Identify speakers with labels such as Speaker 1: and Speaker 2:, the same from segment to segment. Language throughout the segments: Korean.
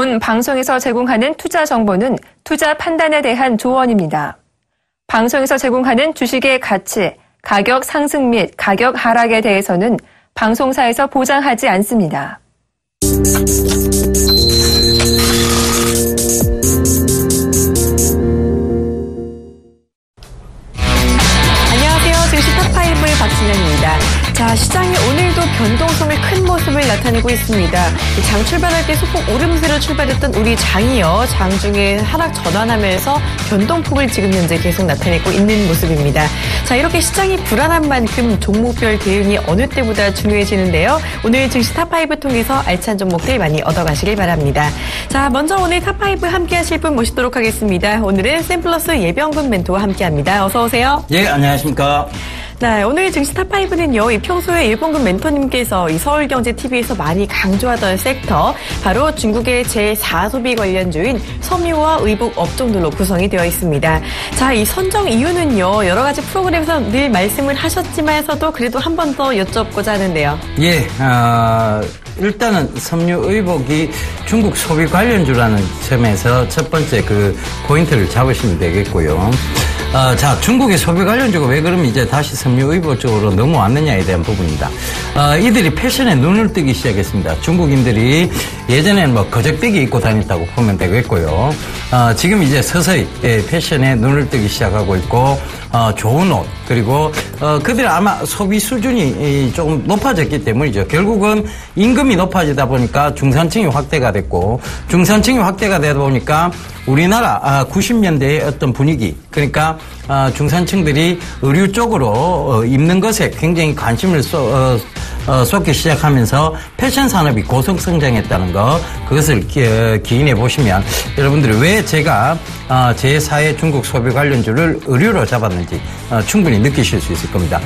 Speaker 1: 본 방송에서 제공하는 투자 정보는 투자 판단에 대한 조언입니다. 방송에서 제공하는 주식의 가치, 가격 상승 및 가격 하락에 대해서는 방송사에서 보장하지 않습니다.
Speaker 2: 안녕하세요. 증시 탑5의 박진영입니다. 자, 시장이 오늘도 변동성을 큰 모습을 나타내고 있습니다. 장 출발할 때 소폭 오름세로 출발했던 우리 장이요. 장중에 하락 전환하면서 변동폭을 지금 현재 계속 나타내고 있는 모습입니다. 자, 이렇게 시장이 불안한 만큼 종목별 대응이 어느 때보다 중요해지는데요. 오늘 증시 탑5 통해서 알찬 종목들 많이 얻어가시길 바랍니다. 자, 먼저 오늘 탑5 함께 하실 분 모시도록 하겠습니다. 오늘은 샘플러스 예병근 멘토와 함께합니다. 어서 오세요.
Speaker 3: 예, 안녕하십니까.
Speaker 2: 네, 오늘 증시 탑5는요, 평소에 예봉근 멘토님께서 이 서울경제TV에서 많이 강조하던 섹터, 바로 중국의 제4소비 관련주인 섬유와 의복 업종들로 구성이 되어 있습니다. 자, 이 선정 이유는요, 여러 가지 프로그램에서 늘 말씀을 하셨지만서도 그래도 한 번 더 여쭤보고자 하는데요.
Speaker 3: 예, 일단은 섬유 의복이 중국 소비 관련주라는 점에서 첫 번째 그 포인트를 잡으시면 되겠고요. 자, 중국의 소비 관련주가 왜 그러면 이제 다시 섬유 의복 쪽으로 넘어왔느냐에 대한 부분입니다. 이들이 패션에 눈을 뜨기 시작했습니다. 중국인들이 예전에는 뭐 거적대기 입고 다녔다고 보면 되겠고요. 지금 이제 서서히 패션에 눈을 뜨기 시작하고 있고, 좋은 옷, 그리고, 그들 아마 소비 수준이 조금 높아졌기 때문이죠. 결국은 임금이 높아지다 보니까 중산층이 확대가 됐고, 중산층이 확대가 되다 보니까 우리나라 90년대의 어떤 분위기, 그러니까 중산층들이 의류 쪽으로 입는 것에 굉장히 관심을 쏟기 시작하면서 패션 산업이 고성성장했다는 거, 그것을 기인해 보시면 여러분들이 왜 제가 제4의 중국 소비 관련주를 의류로 잡았는지 충분히 느끼실 수 있을 겁니다.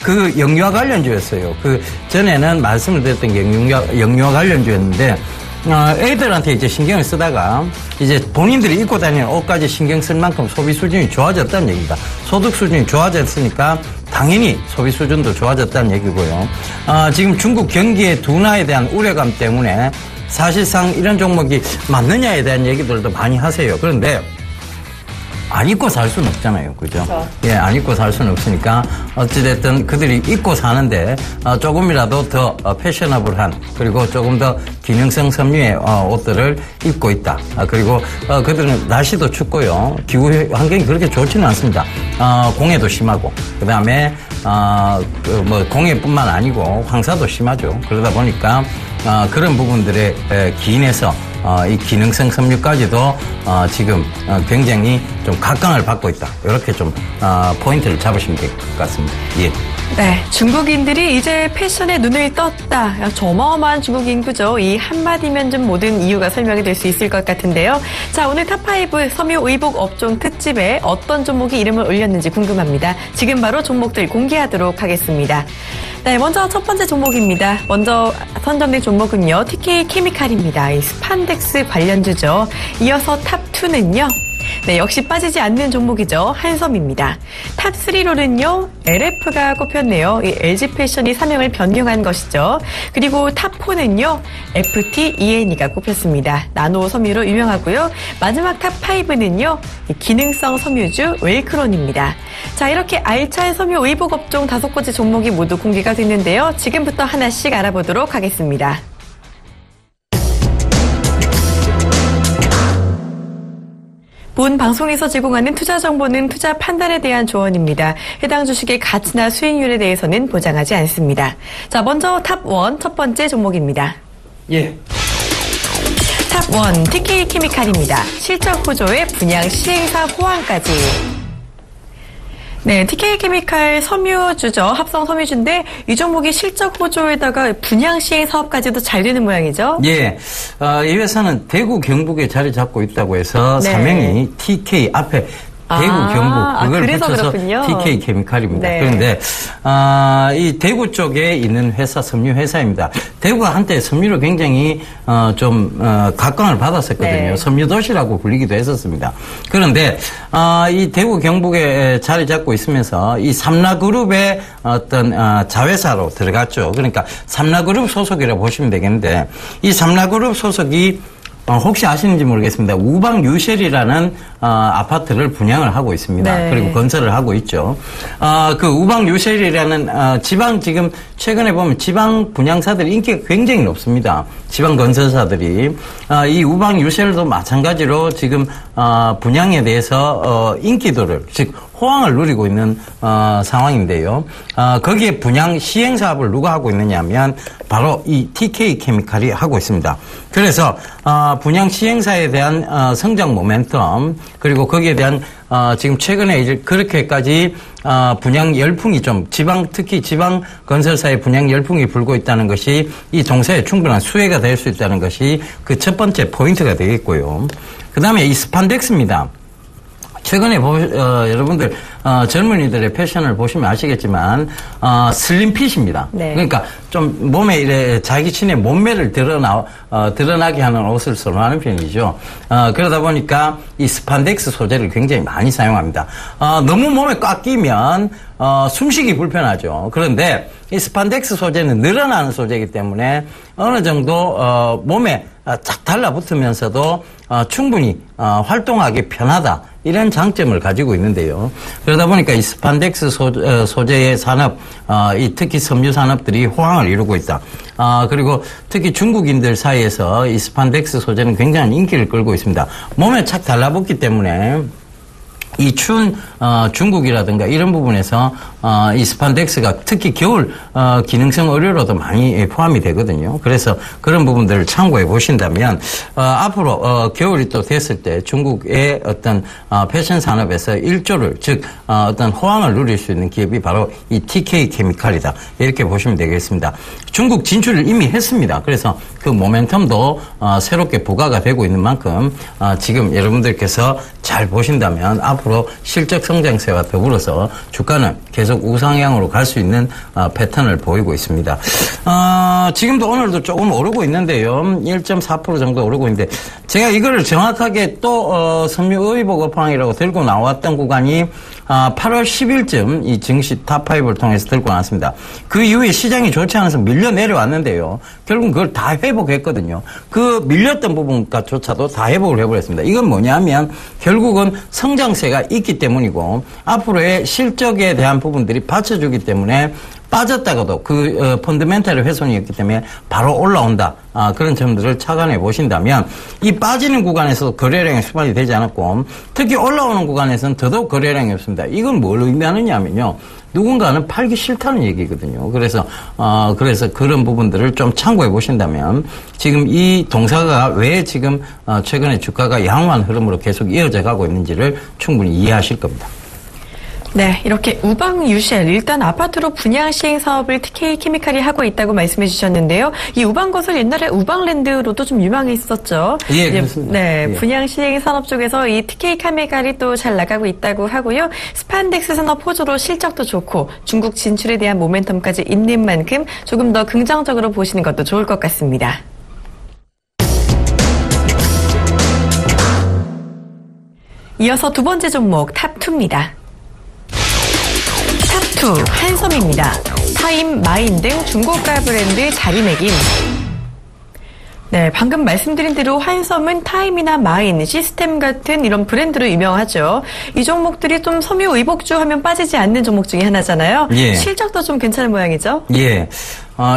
Speaker 3: 그 영유아 관련주였어요. 그 전에는 말씀을 드렸던 게 영유아 관련주였는데, 애들한테 이제 신경을 쓰다가 이제 본인들이 입고 다니는 옷까지 신경 쓸 만큼 소비 수준이 좋아졌다는 얘기입니다. 소득 수준이 좋아졌으니까 당연히 소비 수준도 좋아졌다는 얘기고요. 지금 중국 경기의 둔화에 대한 우려감 때문에 사실상 이런 종목이 맞느냐에 대한 얘기들도 많이 하세요. 그런데 안 입고 살 수는 없잖아요. 그죠? 그렇죠. 예, 안 입고 살 수는 없으니까 어찌됐든 그들이 입고 사는데 조금이라도 더 패셔너블한, 그리고 조금 더 기능성 섬유의 옷들을 입고 있다. 그리고 그들은 날씨도 춥고요. 기후 환경이 그렇게 좋지는 않습니다. 공해도 심하고, 그 다음에 뭐 공해뿐만 아니고 황사도 심하죠. 그러다 보니까 그런 부분들에 기인해서 이 기능성 섬유까지도 지금 굉장히 좀 각광을 받고 있다. 이렇게 좀 포인트를 잡으시면 될 것 같습니다. 예.
Speaker 2: 네, 중국인들이 이제 패션에 눈을 떴다. 어마어마한 중국 인구죠. 이 한마디면 좀 모든 이유가 설명이 될 수 있을 것 같은데요. 자, 오늘 탑5 섬유 의복 업종 특집에 어떤 종목이 이름을 올렸는지 궁금합니다. 지금 바로 종목들 공개하도록 하겠습니다. 네, 먼저 첫 번째 종목입니다. 먼저 선정된 종목은요, TK 케미칼입니다. 이 스판덱스 관련주죠. 이어서 탑2는요, 네, 역시 빠지지 않는 종목이죠. 한섬입니다. 탑3로는요, LF가 꼽혔네요. 이 LG 패션이 사명을 변경한 것이죠. 그리고 탑4는요, FT ENE가 꼽혔습니다. 나노 섬유로 유명하고요. 마지막 탑5는요, 기능성 섬유주 웰크론입니다. 자, 이렇게 알찬 섬유 의복 업종 5가지 종목이 모두 공개가 됐는데요. 지금부터 하나씩 알아보도록 하겠습니다. 본 방송에서 제공하는 투자 정보는 투자 판단에 대한 조언입니다. 해당 주식의 가치나 수익률에 대해서는 보장하지 않습니다. 자, 먼저 탑1 첫 번째 종목입니다.
Speaker 3: 예.
Speaker 2: 탑1 TK 케미칼입니다. 실적 호조에 분양 시행사 호황까지. 네, TK 케미칼 섬유주죠. 합성 섬유주인데 이 종목이 실적 호조에다가 분양 시행 사업까지도 잘 되는 모양이죠.
Speaker 3: 예, 이 회사는 대구 경북에 자리 잡고 있다고 해서 네. 사명이 TK 앞에 대구, 경북 그걸 붙여서 그렇군요. TK 케미칼입니다. 네. 그런데 이 대구 쪽에 있는 회사, 섬유 회사입니다. 대구가 한때 섬유로 굉장히 좀 각광을 받았었거든요. 네. 섬유 도시라고 불리기도 했었습니다. 그런데 이 대구 경북에 자리 잡고 있으면서 이 삼라그룹의 어떤 자회사로 들어갔죠. 그러니까 삼라그룹 소속이라고 보시면 되겠는데 이 삼라그룹 소속이 혹시 아시는지 모르겠습니다. 우방 유쉘이라는 아파트를 분양을 하고 있습니다.
Speaker 2: 네.
Speaker 3: 그리고 건설을 하고 있죠. 그 우방 유쉘이라는 지방 지금 최근에 보면 지방 분양사들이 인기가 굉장히 높습니다. 지방 건설사들이 이 우방 유쉘도 마찬가지로 지금 분양에 대해서 인기도를 즉 호황을 누리고 있는 상황인데요. 거기에 분양 시행 사업을 누가 하고 있느냐면 바로 이 TK 케미칼이 하고 있습니다. 그래서 분양 시행사에 대한 성장 모멘텀 그리고 거기에 대한 지금 최근에 이제 그렇게까지 분양 열풍이 좀 특히 지방 건설사의 분양 열풍이 불고 있다는 것이 이 동사에 충분한 수혜가 될 수 있다는 것이 그 첫 번째 포인트가 되겠고요. 그다음에 이 스판덱스입니다. 최근에 여러분들 젊은이들의 패션을 보시면 아시겠지만 슬림핏입니다.
Speaker 2: 네.
Speaker 3: 그러니까 좀 몸에 이래 자기 친의 몸매를 드러나게 하는 옷을 선호하는 편이죠. 그러다 보니까 이 스판덱스 소재를 굉장히 많이 사용합니다. 너무 몸에 꽉 끼면 숨쉬기 불편하죠. 그런데 이 스판덱스 소재는 늘어나는 소재이기 때문에 어느 정도 몸에 쫙 달라붙으면서도 충분히 활동하기 편하다. 이런 장점을 가지고 있는데요. 그러다 보니까 이 스판덱스 소재의 산업, 특히 섬유 산업들이 호황을 이루고 있다. 그리고 특히 중국인들 사이에서 이 스판덱스 소재는 굉장한 인기를 끌고 있습니다. 몸에 착 달라붙기 때문에 이 추운 중국이라든가 이런 부분에서 이 스판덱스가 특히 겨울 기능성 의류로도 많이 포함이 되거든요. 그래서 그런 부분들을 참고해 보신다면 앞으로 겨울이 또 됐을 때 중국의 어떤 패션 산업에서 일조를 즉 어떤 호황을 누릴 수 있는 기업이 바로 이 TK 케미칼이다. 이렇게 보시면 되겠습니다. 중국 진출을 이미 했습니다. 그래서 그 모멘텀도 새롭게 부과가 되고 있는 만큼 지금 여러분들께서 잘 보신다면 앞으로 실적 성장세와 더불어서 주가는 계속 우상향으로 갈 수 있는 패턴을 보이고 있습니다. 지금도 오늘도 조금 오르고 있는데요. 1.4% 정도 오르고 있는데 제가 이거를 정확하게 또 섬유의복 업황이라고 들고 나왔던 구간이 8월 10일쯤 이 증시 탑5를 통해서 들고 나왔습니다. 그 이후에 시장이 좋지 않아서 밀려 내려왔는데요. 결국 그걸 다 회복했거든요. 그 밀렸던 부분조차도 다 회복을 해버렸습니다. 이건 뭐냐면 결국은 성장세가 있기 때문이고 앞으로의 실적에 대한 부분들이 받쳐주기 때문에 빠졌다가도 그 펀더멘탈의 훼손이었기 때문에 바로 올라온다. 그런 점들을 착안해 보신다면 이 빠지는 구간에서 거래량이 수반이 되지 않았고 특히 올라오는 구간에서는 더더욱 거래량이 없습니다. 이건 뭘 의미하느냐면요. 누군가는 팔기 싫다는 얘기거든요. 그래서 그런 부분들을 좀 참고해 보신다면 지금 이 동사가 왜 지금 최근에 주가가 양호한 흐름으로 계속 이어져 가고 있는지를 충분히 이해하실 겁니다.
Speaker 2: 네, 이렇게 우방 유쉘, 일단 아파트로 분양 시행 사업을 TK 케미칼이 하고 있다고 말씀해 주셨는데요. 이 우방 건설 옛날에 우방랜드로도 좀 유명했었죠.
Speaker 3: 예, 그렇습니다.
Speaker 2: 네,
Speaker 3: 예.
Speaker 2: 분양 시행 산업 쪽에서 이 TK 케미칼이 또 잘 나가고 있다고 하고요. 스판덱스 산업 호조로 실적도 좋고 중국 진출에 대한 모멘텀까지 있는 만큼 조금 더 긍정적으로 보시는 것도 좋을 것 같습니다. 이어서 두 번째 종목 탑2입니다. 탑2 한섬입니다. 타임, 마인 등 중고가 브랜드 자리매김. 네, 방금 말씀드린 대로 한섬은 타임이나 마인, 시스템 같은 이런 브랜드로 유명하죠. 이 종목들이 좀 섬유 의복주 하면 빠지지 않는 종목 중에 하나잖아요.
Speaker 3: 예.
Speaker 2: 실적도 좀 괜찮은 모양이죠?
Speaker 3: 예.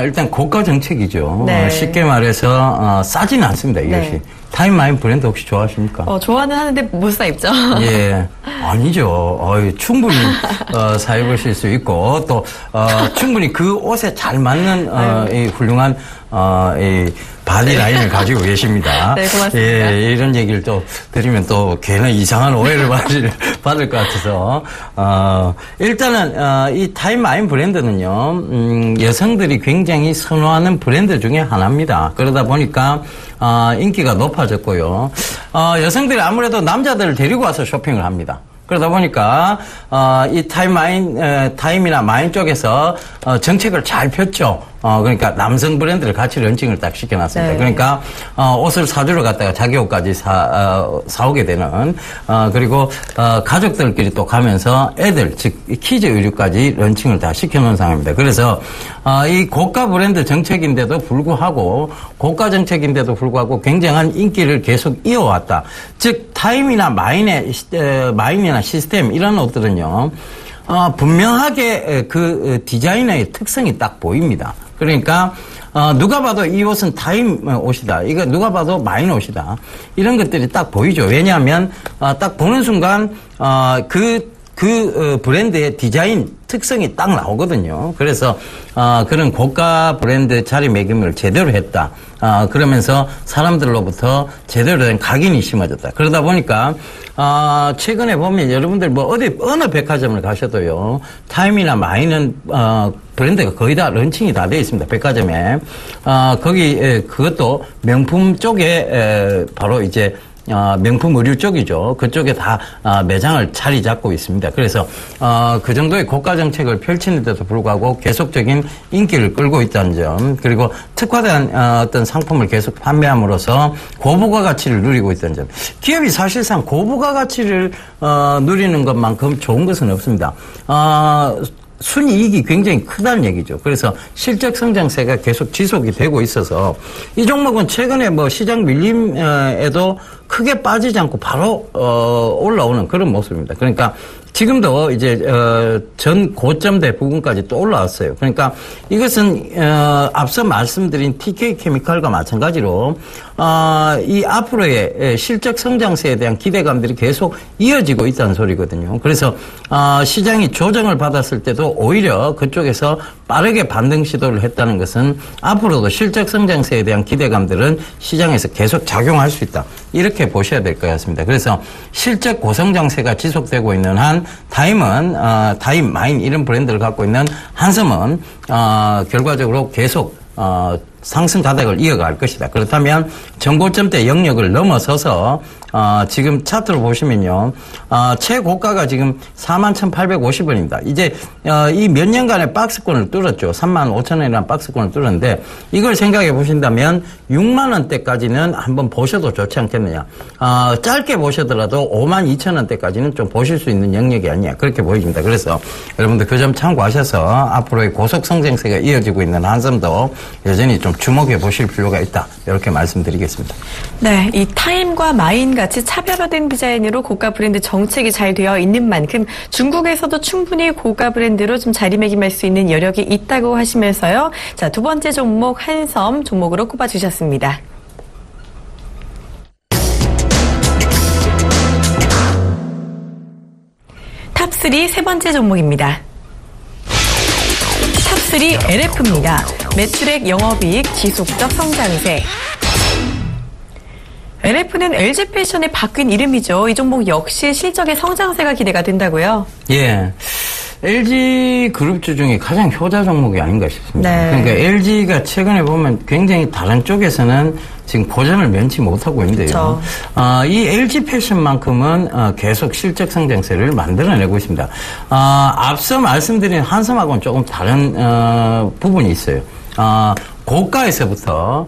Speaker 3: 일단 고가 정책이죠.
Speaker 2: 네.
Speaker 3: 쉽게 말해서 싸지는 않습니다. 이것이.
Speaker 2: 네.
Speaker 3: 타임마인 브랜드 혹시 좋아하십니까?
Speaker 2: 좋아는 하는데 못 사 입죠.
Speaker 3: 예. 아니죠. 충분히 사입으실 수 있고 또 충분히 그 옷에 잘 맞는 이 훌륭한 이 바디 라인을 가지고 계십니다.
Speaker 2: 네, 고맙습니다.
Speaker 3: 예, 이런 얘기를 또 드리면 또 괜한 이상한 오해를 받을 것 같아서 일단은 이 타임마인 브랜드는요 여성들이 굉장히 선호하는 브랜드 중에 하나입니다. 그러다 보니까 인기가 높아졌고요. 여성들이 아무래도 남자들을 데리고 와서 쇼핑을 합니다. 그러다 보니까 이 타임이나 마인 쪽에서 정책을 잘 폈죠. 그러니까 남성 브랜드를 같이 런칭을 딱 시켜놨습니다.
Speaker 2: 네.
Speaker 3: 그러니까 옷을 사주러 갔다가 자기 옷까지 사오게 되는 그리고 가족들끼리 또 가면서 애들 즉 키즈 의류까지 런칭을 다 시켜놓은 상황입니다. 그래서 이 고가 브랜드 정책인데도 불구하고 고가 정책인데도 불구하고 굉장한 인기를 계속 이어왔다. 즉 타임이나 마인이나 시스템 이런 옷들은요. 분명하게 그 디자이너의 특성이 딱 보입니다. 그러니까 누가 봐도 이 옷은 타임 옷이다. 이거 누가 봐도 마인 옷이다. 이런 것들이 딱 보이죠. 왜냐하면 딱 보는 순간 그 브랜드의 디자인 특성이 딱 나오거든요. 그래서 그런 고가 브랜드 자리매김을 제대로 했다. 그러면서 사람들로부터 제대로 된 각인이 심어졌다. 그러다 보니까 최근에 보면 여러분들 뭐 어느 백화점을 가셔도요. 타임이나 마이는 브랜드가 거의 다 런칭이 다 되어 있습니다. 백화점에. 거기 그것도 명품 쪽에 바로 이제 명품 의류 쪽이죠. 그쪽에 다 매장을 자리 잡고 있습니다. 그래서 그 정도의 고가 정책을 펼치는데도 불구하고 계속적인 인기를 끌고 있다는 점, 그리고 특화된 어떤 상품을 계속 판매함으로써 고부가 가치를 누리고 있다는 점. 기업이 사실상 고부가 가치를 누리는 것만큼 좋은 것은 없습니다. 순이익이 굉장히 크다는 얘기죠. 그래서 실적 성장세가 계속 지속이 되고 있어서 이 종목은 최근에 뭐 시장 밀림에도 크게 빠지지 않고 바로 올라오는 그런 모습입니다. 그러니까 지금도 이제 전 고점대 부근까지 또 올라왔어요. 그러니까 이것은 앞서 말씀드린 TK 케미칼과 마찬가지로 이 앞으로의 실적 성장세에 대한 기대감들이 계속 이어지고 있다는 소리거든요. 그래서 시장이 조정을 받았을 때도 오히려 그쪽에서 빠르게 반등 시도를 했다는 것은 앞으로도 실적 성장세에 대한 기대감들은 시장에서 계속 작용할 수 있다. 이렇게 보셔야 될 것 같습니다. 그래서 실적 고성장세가 지속되고 있는 한 타임은 타임, 마인 이런 브랜드를 갖고 있는 한섬은 결과적으로 계속 상승 가닥을 이어갈 것이다. 그렇다면 전고점대 영역을 넘어서서 지금 차트로 보시면요. 최고가가 지금 41,850원입니다. 이제 이 몇 년간의 박스권을 뚫었죠. 35,000원이라는 박스권을 뚫었는데 이걸 생각해 보신다면 6만 원대까지는 한번 보셔도 좋지 않겠느냐. 짧게 보셔더라도 52,000원대까지는 좀 보실 수 있는 영역이 아니냐. 그렇게 보입니다. 그래서 여러분들 그 점 참고하셔서 앞으로의 고속 성장세가 이어지고 있는 한섬도 여전히 좀 주목해 보실 필요가 있다. 이렇게 말씀드리겠습니다.
Speaker 2: 네, 이 타임과 마인 같이 차별화된 디자인으로 고가 브랜드 정책이 잘 되어 있는 만큼 중국에서도 충분히 고가 브랜드로 좀 자리매김할 수 있는 여력이 있다고 하시면서요. 자, 두 번째 종목 한섬 종목으로 꼽아주셨습니다. 탑3 세 번째 종목입니다. 탑3 LF입니다. 매출액, 영업이익, 지속적 성장세. LF는 LG패션의 바뀐 이름이죠. 이 종목 역시 실적의 성장세가 기대가 된다고요?
Speaker 3: 예. LG 그룹주 중에 가장 효자 종목이 아닌가 싶습니다.
Speaker 2: 네.
Speaker 3: 그러니까 LG가 최근에 보면 굉장히 다른 쪽에서는 지금 고전을 면치 못하고 있는데요.
Speaker 2: 그렇죠.
Speaker 3: 이 LG 패션만큼은 계속 실적 성장세를 만들어내고 있습니다. 앞서 말씀드린 한섬하고는 조금 다른 부분이 있어요. 고가에서부터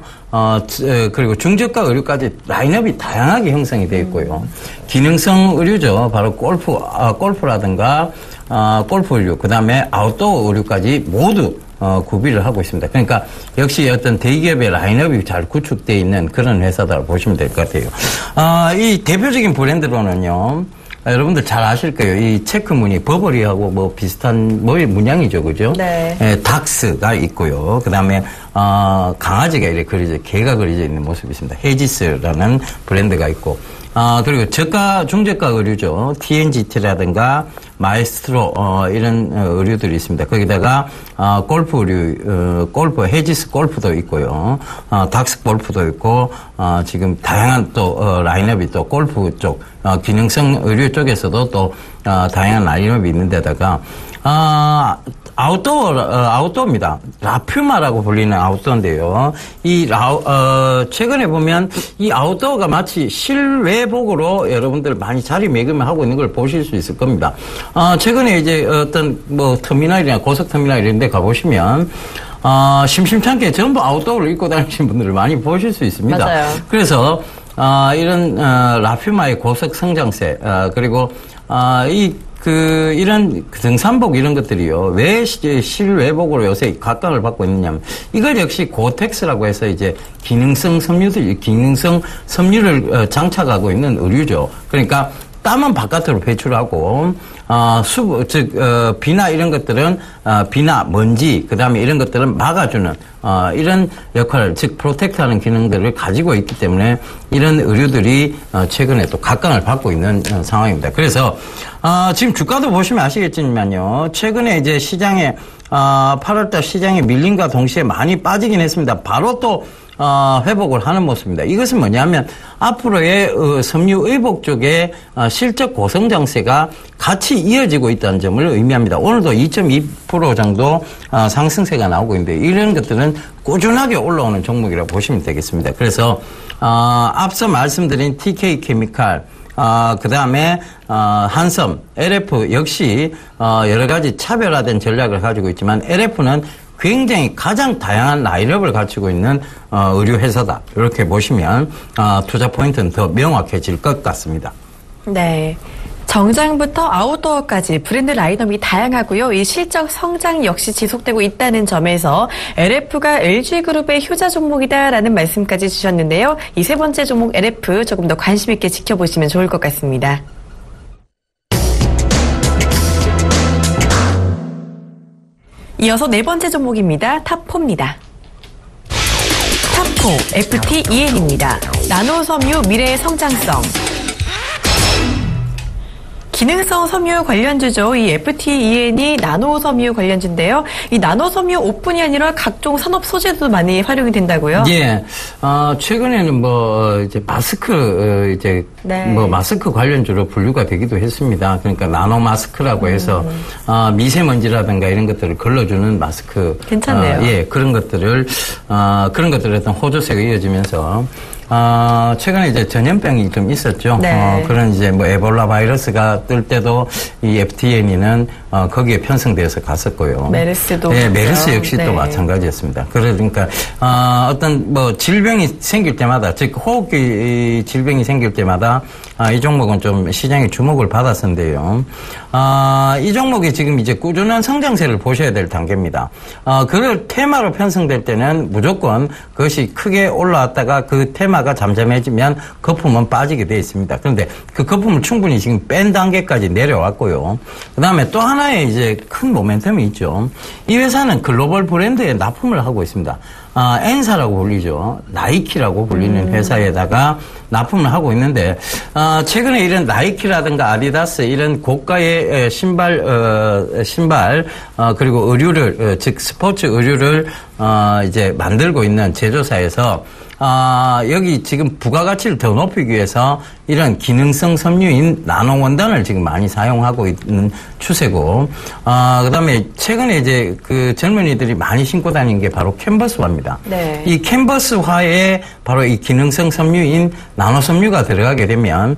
Speaker 3: 그리고 중저가 의류까지 라인업이 다양하게 형성이 되어 있고요. 기능성 의류죠. 바로 골프라든가 골프 의류, 그 다음에 아웃도어 의류까지 모두 구비를 하고 있습니다. 그러니까 역시 어떤 대기업의 라인업이 잘 구축되어 있는 그런 회사다고 보시면 될 것 같아요. 이 대표적인 브랜드로는요. 여러분들 잘 아실 거예요. 이 체크 무늬, 버버리하고 뭐 비슷한 문양이죠. 그죠?
Speaker 2: 네.
Speaker 3: 닥스가 있고요. 그 다음에, 강아지가 이렇게 그려져, 개가 그려져 있는 모습이 있습니다. 헤지스라는 브랜드가 있고, 그리고 중저가 의류죠. TNGT라든가 마에스트로, 이런 의류들이 있습니다. 거기다가, 골프 의류, 헤지스 골프도 있고요. 닥스 골프도 있고, 지금 다양한 또, 라인업이 또 골프 쪽, 기능성 의류 쪽에서도 또, 다양한 라인업이 있는 데다가, 아웃도어입니다. 라퓨마라고 불리는 아웃도어인데요. 최근에 보면 이 아웃도어가 마치 실외복으로 여러분들 많이 자리매김하고 있는 걸 보실 수 있을 겁니다. 최근에 이제 어떤 터미널이나 고속터미널 이런 데 가보시면 심심찮게 전부 아웃도어를 입고 다니시는 분들을 많이 보실 수 있습니다.
Speaker 2: 맞아요.
Speaker 3: 그래서 이런 라퓨마의 고속 성장세 그리고 이런 등산복 이런 것들이요. 왜 실외복으로 요새 각광을 받고 있느냐면 이걸 역시 고텍스라고 해서 이제 기능성 섬유를 장착하고 있는 의류죠. 그러니까 땀은 바깥으로 배출하고 비나 이런 것들은 비나 먼지 그다음에 이런 것들은 막아주는 이런 역할, 즉 프로텍트하는 기능들을 가지고 있기 때문에 이런 의류들이 최근에 또 각광을 받고 있는 상황입니다. 그래서 지금 주가도 보시면 아시겠지만요. 최근에 이제 시장에 8월달 시장에 밀림과 동시에 많이 빠지긴 했습니다. 바로 또 회복을 하는 모습입니다. 이것은 뭐냐면 앞으로의 섬유 의복 쪽에 실적 고성장세가 같이 이어지고 있다는 점을 의미합니다. 오늘도 2.2% 정도 상승세가 나오고 있는데 이런 것들은 꾸준하게 올라오는 종목이라고 보시면 되겠습니다. 그래서 앞서 말씀드린 TK 케미칼 그 다음에, 한섬, LF 역시, 여러 가지 차별화된 전략을 가지고 있지만, LF는 굉장히 가장 다양한 라인업을 갖추고 있는, 의류 회사다. 이렇게 보시면, 투자 포인트는 더 명확해질 것 같습니다.
Speaker 2: 네. 정장부터 아웃도어까지 브랜드 라인업이 다양하고요. 이 실적 성장 역시 지속되고 있다는 점에서 LF가 LG그룹의 효자 종목이다라는 말씀까지 주셨는데요. 이 세 번째 종목 LF 조금 더 관심 있게 지켜보시면 좋을 것 같습니다. 이어서 네 번째 종목입니다. 탑4입니다. 탑4 FTEN입니다. 나노섬유 미래의 성장성. 기능성 섬유 관련주죠. 이 FTEN이 나노섬유 관련주인데요. 이 나노섬유 옷뿐이 아니라 각종 산업 소재도 많이 활용이 된다고요?
Speaker 3: 예. 최근에는 이제 마스크,
Speaker 2: 네.
Speaker 3: 마스크 관련주로 분류가 되기도 했습니다. 그러니까 나노 마스크라고 해서, 미세먼지라든가 이런 것들을 걸러주는 마스크.
Speaker 2: 괜찮네요.
Speaker 3: 예. 그런 것들을 어떤 호조세가 이어지면서, 최근에 이제 전염병이 좀 있었죠.
Speaker 2: 네.
Speaker 3: 그런 이제 에볼라 바이러스가 뜰 때도 이 FTN이는 거기에 편성되어서 갔었고요.
Speaker 2: 메르스도.
Speaker 3: 네, 메르스 역시
Speaker 2: 네.
Speaker 3: 또 마찬가지였습니다. 그러니까, 어떤 질병이 생길 때마다, 즉, 호흡기 질병이 생길 때마다, 이 종목은 좀 시장의 주목을 받았었는데요. 이 종목이 지금 이제 꾸준한 성장세를 보셔야 될 단계입니다. 그걸 테마로 편성될 때는 무조건 그것이 크게 올라왔다가 그 테마가 잠잠해지면 거품은 빠지게 되어 있습니다. 그런데 그 거품을 충분히 지금 뺀 단계까지 내려왔고요. 그 다음에 또 하나의 이제 큰 모멘텀이 있죠. 이 회사는 글로벌 브랜드에 납품을 하고 있습니다. 엔사라고 불리죠. 나이키라고 불리는 회사에다가 납품을 하고 있는데, 최근에 이런 나이키라든가 아디다스 이런 고가의 신발, 그리고 의류를, 즉 스포츠 의류를, 이제 만들고 있는 제조사에서, 여기 지금 부가가치를 더 높이기 위해서 이런 기능성 섬유인 나노 원단을 지금 많이 사용하고 있는 추세고, 그 다음에 최근에 이제 그 젊은이들이 많이 신고 다니는 게 바로 캔버스화입니다.
Speaker 2: 네.
Speaker 3: 이 캔버스화에 바로 이 기능성 섬유인 나노 섬유가 들어가게 되면,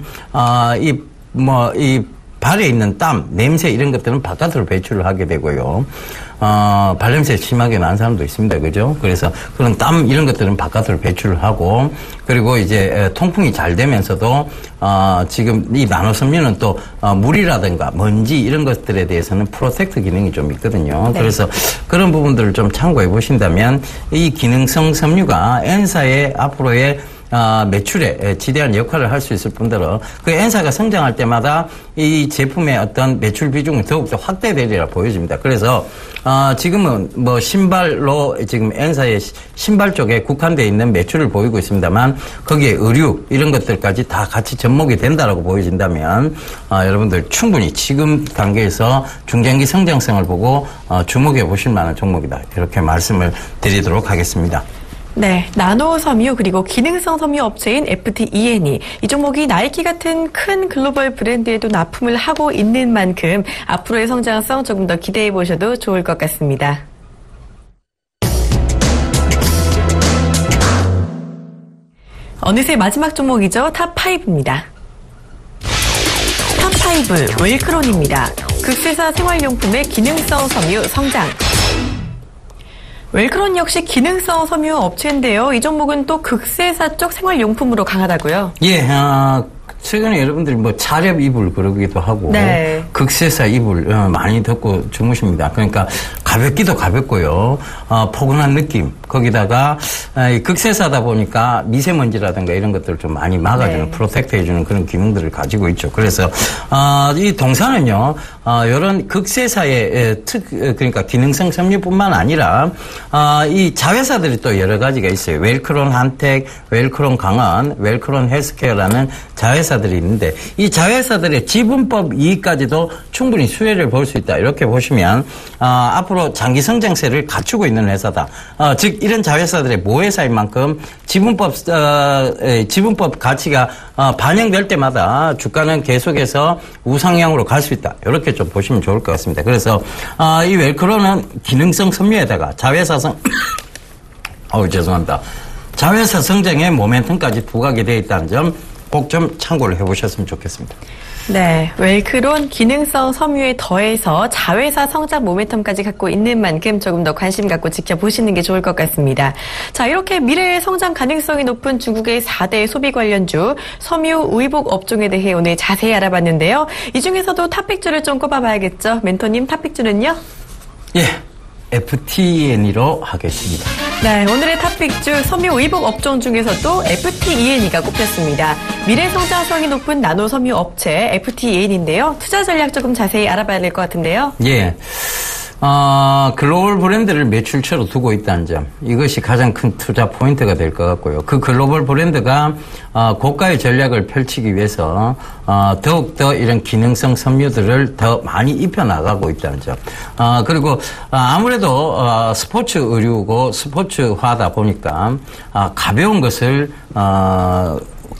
Speaker 3: 이 발에 있는 땀, 냄새 이런 것들은 바깥으로 배출을 하게 되고요. 발냄새 심하게 난 사람도 있습니다. 그죠? 그래서 그런 땀 이런 것들은 바깥으로 배출을 하고, 그리고 이제 통풍이 잘 되면서도, 지금 이 나노섬유는 또, 물이라든가 먼지 이런 것들에 대해서는 프로텍트 기능이 좀 있거든요.
Speaker 2: 네.
Speaker 3: 그래서 그런 부분들을 좀 참고해 보신다면 이 기능성 섬유가 N사의 앞으로의 매출에 지대한 역할을 할 수 있을 뿐더러 그 N사가 성장할 때마다 이 제품의 어떤 매출 비중이 더욱더 확대되리라 보여집니다. 그래서 지금은 신발로 지금 N사의 신발 쪽에 국한되어 있는 매출을 보이고 있습니다만 거기에 의류 이런 것들까지 다 같이 접목이 된다라고 보여진다면 여러분들 충분히 지금 단계에서 중장기 성장성을 보고 주목해 보실 만한 종목이다. 이렇게 말씀을 드리도록 하겠습니다.
Speaker 2: 네, 나노 섬유 그리고 기능성 섬유 업체인 FT-ENE 이 종목이 나이키 같은 큰 글로벌 브랜드에도 납품을 하고 있는 만큼 앞으로의 성장성 조금 더 기대해 보셔도 좋을 것 같습니다. 어느새 마지막 종목이죠. 탑5입니다. 탑5 웰크론입니다. 극세사 생활용품의 기능성 섬유 성장. 웰크론 역시 기능성 섬유 업체인데요. 이 종목은 또 극세사 쪽 생활용품으로 강하다고요?
Speaker 3: 예, 최근에 여러분들이 뭐 차렵 이불 그러기도 하고
Speaker 2: 네.
Speaker 3: 극세사 이불 많이 듣고 주무십니다. 그러니까 가볍기도 가볍고요. 포근한 느낌. 거기다가 극세사다 보니까 미세먼지라든가 이런 것들을 좀 많이 막아주는
Speaker 2: 네.
Speaker 3: 프로텍트 해주는 그런 기능들을 가지고 있죠. 그래서 이 동사는요. 이런 극세사의 그러니까 기능성 섬유뿐만 아니라 이 자회사들이 또 여러 가지가 있어요. 웰크론 한텍, 웰크론 강원, 웰크론 헬스케어라는 자회사들이 있는데 이 자회사들의 지분법 이익까지도 충분히 수혜를 볼 수 있다. 이렇게 보시면 앞으로 장기 성장세를 갖추고 있는 회사다. 즉 이런 자회사들의 모회사인 만큼 지분법 가치가 반영될 때마다 주가는 계속해서 우상향으로 갈 수 있다. 이렇게 좀 보시면 좋을 것 같습니다. 그래서 이 웰크론은 기능성 섬유에다가 자회사성 죄송합니다. 자회사 성장의 모멘텀까지 부각이 되어 있다는 점 꼭 좀 참고를 해보셨으면 좋겠습니다.
Speaker 2: 네, 웰크론 기능성 섬유에 더해서 자회사 성장 모멘텀까지 갖고 있는 만큼 조금 더 관심 갖고 지켜보시는 게 좋을 것 같습니다. 자, 이렇게 미래의 성장 가능성이 높은 중국의 4대 소비 관련주 섬유 의복 업종에 대해 오늘 자세히 알아봤는데요. 이 중에서도 탑픽주를 좀 꼽아봐야겠죠. 멘토님 탑픽주는요?
Speaker 3: 예, FT-ENE로 하겠습니다.
Speaker 2: 네, 오늘의 탑픽주 섬유 의복 업종 중에서도 FT-ENE가 꼽혔습니다. 미래 성장성이 높은 나노 섬유 업체 FT-ENE인데요. 투자 전략 조금 자세히 알아봐야 될 것 같은데요.
Speaker 3: 예. 글로벌 브랜드를 매출처로 두고 있다는 점. 이것이 가장 큰 투자 포인트가 될 것 같고요. 그 글로벌 브랜드가, 고가의 전략을 펼치기 위해서, 더욱더 이런 기능성 섬유들을 더 많이 입혀나가고 있다는 점. 그리고, 아무래도, 스포츠 의류고 스포츠화다 보니까, 가벼운 것을,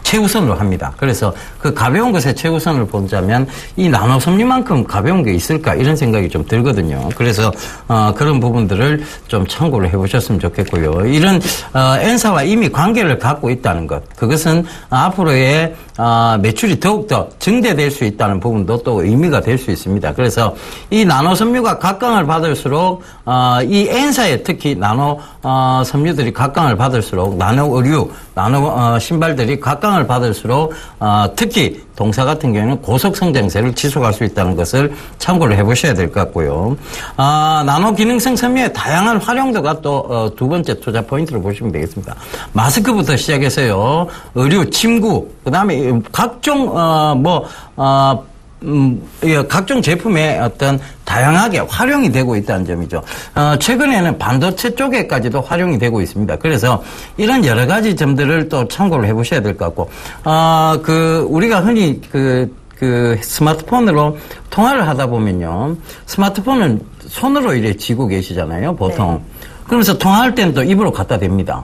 Speaker 3: 최우선으로 합니다. 그래서 그 가벼운 것에 최우선을 본다면 이 나노 섬유만큼 가벼운 게 있을까 이런 생각이 좀 들거든요. 그래서 그런 부분들을 좀 참고를 해보셨으면 좋겠고요. 이런 N사와 이미 관계를 갖고 있다는 것, 그것은 앞으로의 매출이 더욱더 증대될 수 있다는 부분도 또 의미가 될 수 있습니다. 그래서 이 나노 섬유가 각광을 받을수록 이 N사의 특히 나노 섬유들이 각광을 받을수록 나노 의류, 나노 신발들이 각광을 받을수록 특히 동사 같은 경우에는 고속 성장세를 지속할 수 있다는 것을 참고를 해보셔야 될 것 같고요. 나노 기능성 섬유의 다양한 활용도가 또 두 번째 투자 포인트로 보시면 되겠습니다. 마스크부터 시작해서요, 의류, 침구, 그다음에 각종 각종 제품의 어떤 다양하게 활용이 되고 있다는 점이죠. 최근에는 반도체 쪽에까지도 활용이 되고 있습니다. 그래서 이런 여러 가지 점들을 또 참고를 해보셔야 될 것 같고, 우리가 흔히 스마트폰으로 통화를 하다 보면요, 스마트폰은 손으로 이렇게 쥐고 계시잖아요, 보통. 네. 그러면서 통화할 때는 또 입으로 갖다 댑니다.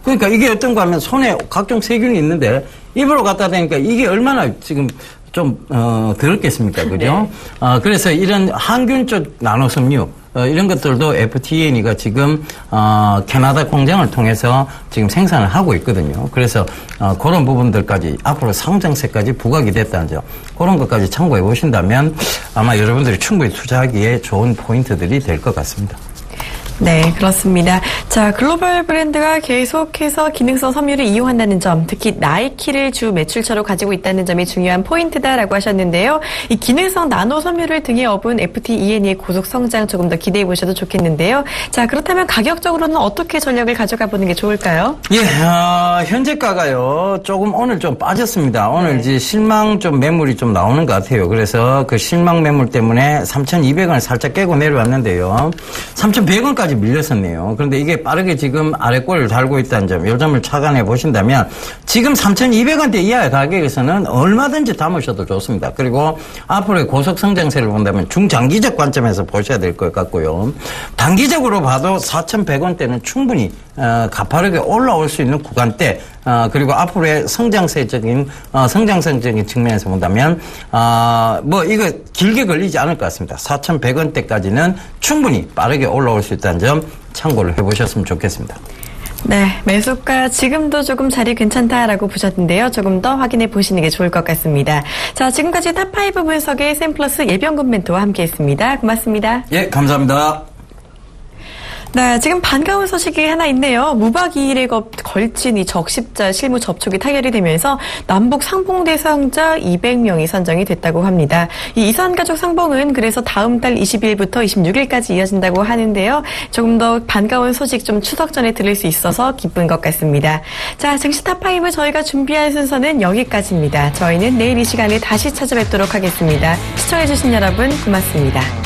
Speaker 3: 그러니까 이게 어떤가 하면 손에 각종 세균이 있는데 입으로 갖다 대니까 이게 얼마나 지금 좀 더럽겠습니까, 그죠? 네. 그래서 이런 항균 쪽 나노 섬유 이런 것들도 FT-ENE가 지금 캐나다 공장을 통해서 지금 생산을 하고 있거든요. 그래서 그런 부분들까지 앞으로 성장세까지 부각이 됐다는 점, 그런 것까지 참고해 보신다면 아마 여러분들이 충분히 투자하기에 좋은 포인트들이 될 것 같습니다.
Speaker 2: 네, 그렇습니다. 자, 글로벌 브랜드가 계속해서 기능성 섬유를 이용한다는 점, 특히 나이키를 주 매출처로 가지고 있다는 점이 중요한 포인트다라고 하셨는데요. 이 기능성 나노 섬유를 등에 업은 FT-ENE의 고속 성장 조금 더 기대해 보셔도 좋겠는데요. 자, 그렇다면 가격적으로는 어떻게 전략을 가져가 보는 게 좋을까요?
Speaker 3: 예, 현재가가요, 조금 오늘 좀 빠졌습니다. 오늘 이제 실망 좀 매물이 좀 나오는 것 같아요. 그래서 그 실망 매물 때문에 3,200원을 살짝 깨고 내려왔는데요. 3,100원까지 4천까지 밀렸었네요. 그런데 이게 빠르게 지금 아래꼴을 달고 있다는 점, 이 점을 착안해 보신다면 지금 3,200원대 이하의 가격에서는 얼마든지 담으셔도 좋습니다. 그리고 앞으로의 고속 성장세를 본다면 중장기적 관점에서 보셔야 될 것 같고요. 단기적으로 봐도 4,100원대는 충분히 가파르게 올라올 수 있는 구간대, 그리고 앞으로의 성장성적인 측면에서 본다면 뭐 이거 길게 걸리지 않을 것 같습니다. 4,100원대까지는 충분히 빠르게 올라올 수 있다는 점 참고를 해보셨으면 좋겠습니다.
Speaker 2: 네, 매수가 지금도 조금 자리 괜찮다라고 보셨는데요. 조금 더 확인해 보시는 게 좋을 것 같습니다. 자, 지금까지 탑5 분석의 샘플러스 예병근 멘토와 함께했습니다. 고맙습니다.
Speaker 3: 예, 감사합니다.
Speaker 2: 네, 지금 반가운 소식이 하나 있네요. 무박 2일에 걸친 이 적십자 실무 접촉이 타결이 되면서 남북 상봉 대상자 200명이 선정이 됐다고 합니다. 이 이산가족 상봉은 그래서 다음 달 20일부터 26일까지 이어진다고 하는데요. 조금 더 반가운 소식 좀 추석 전에 들을 수 있어서 기쁜 것 같습니다. 자, 증시 탑5 저희가 준비한 순서는 여기까지입니다. 저희는 내일 이 시간에 다시 찾아뵙도록 하겠습니다. 시청해주신 여러분 고맙습니다.